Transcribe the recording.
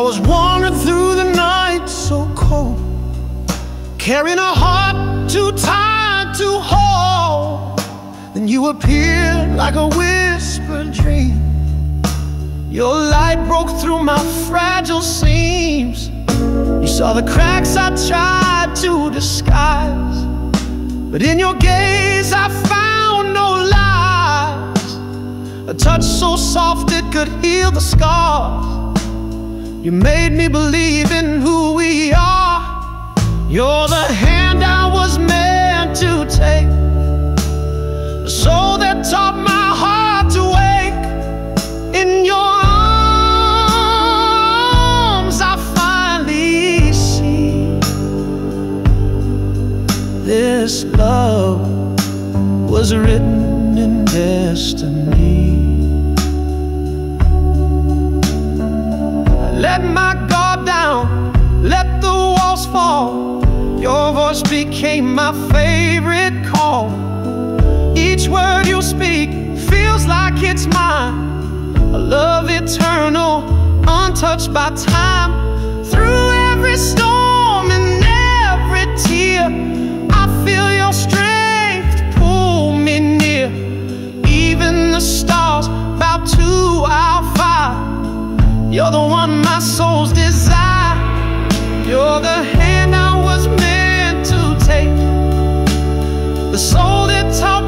I was wandering through the night so cold, carrying a heart too tired to hold. Then you appeared like a whispered dream. Your light broke through my fragile seams. You saw the cracks I tried to disguise, but in your gaze I found no lies. A touch so soft it could heal the scars. You made me believe in who we are. You're the hand I was meant to take, the soul that taught my heart to wake. In your arms I finally see this love was written in destiny. Let my guard down, let the walls fall. Your voice became my favorite call. Each word you speak feels like it's mine, a love eternal, untouched by time. Through every storm and every tear, I feel your strength pull me near. Even the stars bow to our fire. You're the one my soul's desire. You're the hand I was meant to take, the soul that taught